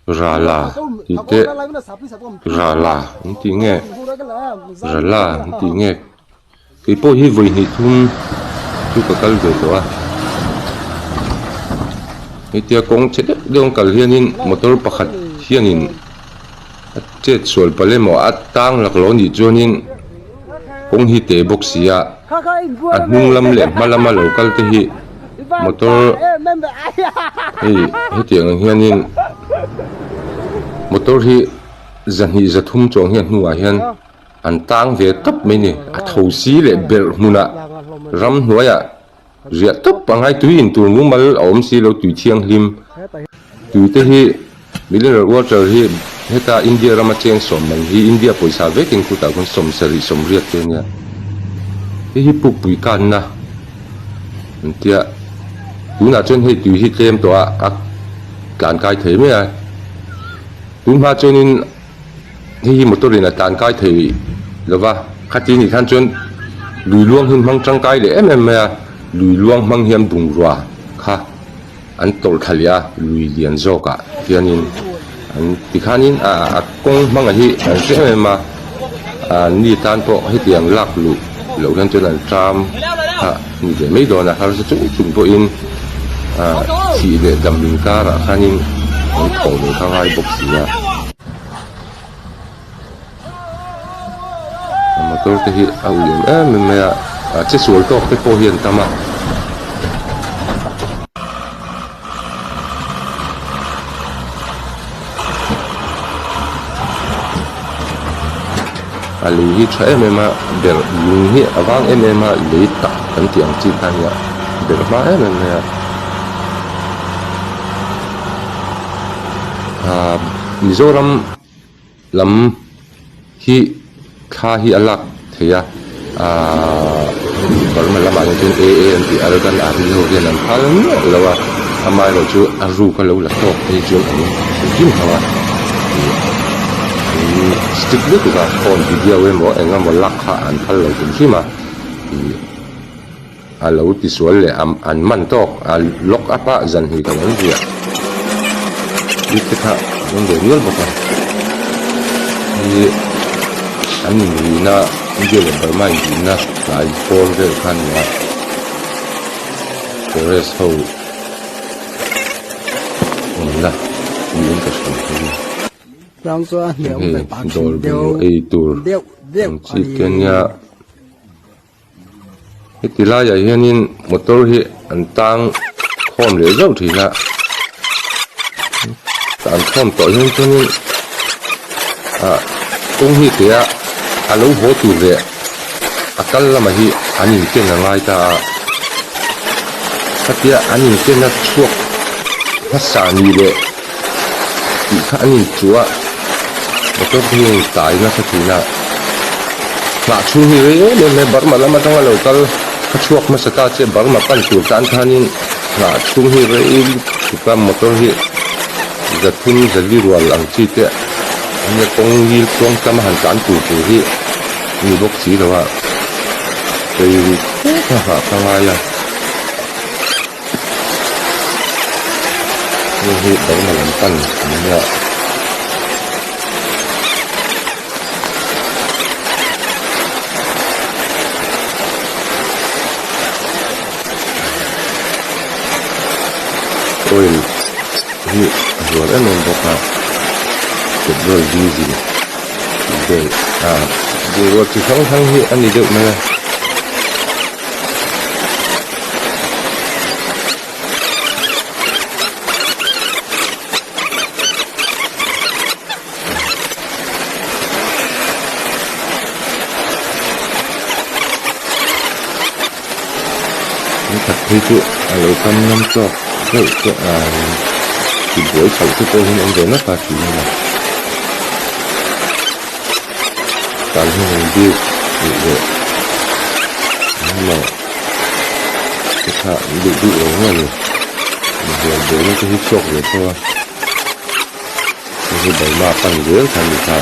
rala ite rala ti nge rala ti nge cái po hi voi ni thun chu ka kal ve to a itia kong che dong kal hianin motor pakhat hianin che chol pale mo atang lak lo ni chuanin kong hi te boxia a hnung lam le malama local te hi motor hi tiang hianin motor hi zanhi zathum chong hian hnuah hian an tang ve top mai ni a thosi le ber hmuna ram hnuaya ria top pangai tuin tur mumal om si lo tui thiang hlim tui te hi mineral water hi heta india rama cheng som man hi india poisa veking kuta kon som sari som riat te nia hi pupui kan na antia tuna chon hi tui hi tlem to a kan kai thei me a tun ma chonin hi motorin a tan kai thei lova khati ni khan chon lui luang hin mang tang kai le em a lui luang mang hiam dung ruwa kha an tol khalia lui lian zoka hianin an tikhanin a kong mang hi an se ma ni tan po hi tiang lak lu lo han chon an tram ha ni de mai do na har se chung po in si le dam ling kara khanin an khong le khangai boxia motor te hi au yem me che sual tok te po hian tama ali hi thae me ma ber lung hi awang ma le ta kan tiang chi kan ya ber ma me Mizoram lam hi kha hi alak theya barma lama chen anti aragan ari ho gen an phal lawa amai lo chu aru ka lo la tok ei chu an kim hawa stick lu ka phone video we mo engam mo lak kha an phal lo kin hima a lo ti sual le an man tok a lok apa zan hi ka an ria dit ka ngon de riel ba ni an ni na nge le ba mai na lai for de khan ya forest ho na ni ka shon ni rong so hiểu về bản đều ai tur chi kenya hitila ya hianin motor hi an tang khom le zau thi na an khom to hian chunin kong hi te a lo ho tu le akal lama hi anin ken ngai ta satia anin ken na chuak phasa ni le ti kha anin chua motor hi tai na satina ma chu hi re le barma lama tanga lo kal chuak ma sata che barma pan tur tan thanin na chu hi re ka motor hi zathun zali rual ang chi te ane kong yi kong kam han kan tu hi ni bok chi lo wa ei ha ha ya ni hi dong ma lam tan ni ya oil hi rồi em mình bọc vào rồi gì để rồi chỉ không thăng hiện anh đi được mà nó thật thế chứ ở trong năm cho cái thì buổi sau cái cô hình ảnh nó phát triển này càng hơn đi để mà cái thằng bị uống rồi giờ bố nó cái hít sọc rồi thôi cái bảy ma tăng dưới thành được thà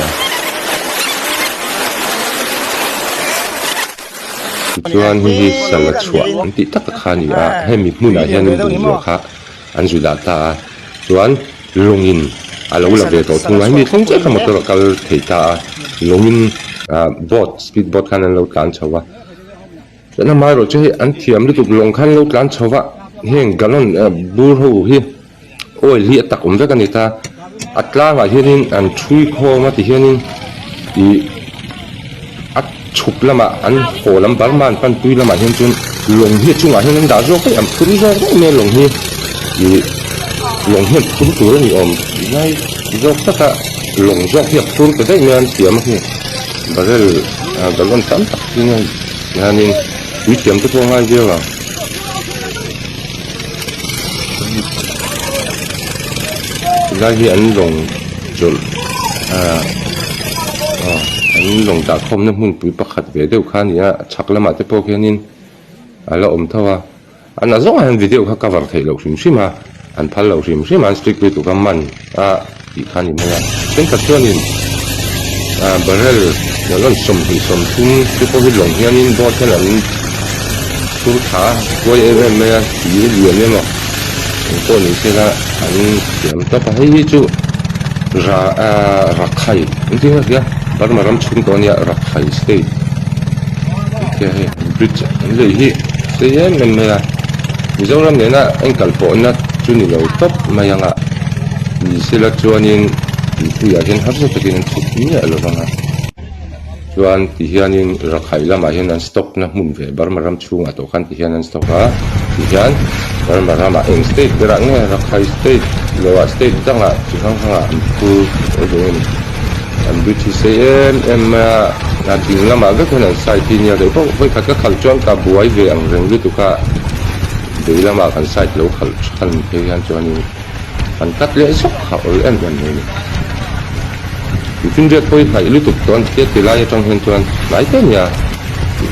chuan hi salat chuan ti tak khani a hemi hmuna hian in dung zo kha an zui la ta chuan lungin alo la ve to thung lai mi thung che ka motor kal theita longin boat speed boat kan lo kan chawa na mai ro che an thiam lu tuk long khan lo kan chawa heng galon bur ho hi oi li tak ve kan ita atla wa hianin an thui kho ma ti hianin i at chup lama an kholam barman pan tui lama hian chun long hi chunga hian da zo kai am phun zo me long hi i long hian phun tur ni om nai zo taka long zo hi phun ke dai ngan tiam hi barel galon tam tak ni hanin wi tiam to ngai je la ga hi an long jol an long da khom na mun pui pakhat ve deuh khan ya chaklama te pawh hianin ala om thawa an a zawng han video kha cover thei lo hrim hrim a an phal lo hrim hrim an strictly to kaman ti khan ni moya ten ka chuanin barrel galon som hi som thum te pawh hi long hianin bo chen an tur tha koi em me a ti lian le ma ko ni se la an tiam ta pa hi chu ra khai inti ha ya bar maram chun ko nia ra khai state ke he bridge le hi se yen men me a mizoram ne na enkal po na chuni lo top mayanga ni sila chuanin tu ya hen har so takin thut ni alo banga chuan ti hianin ra khai lama hian an stock na mun ve bar maram chunga to khan ti hian an stock a ti hian bar marama eng state bera nge ra khai state lowa state tanga chi hang hanga an pu odon an buti se em na ding lama ga khona sai ti nia de po voi khat ka khal chuan ka buai ve ang reng lu tu ka de lama kan sai lo khal khan pe hian chuanin an kat le sok kha ol en ban ni tin je poi khai lu tu ton ke ti lai trong hen chuan lai te nia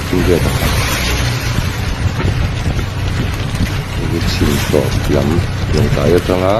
tin je ta ni chin to lam long ta ya changa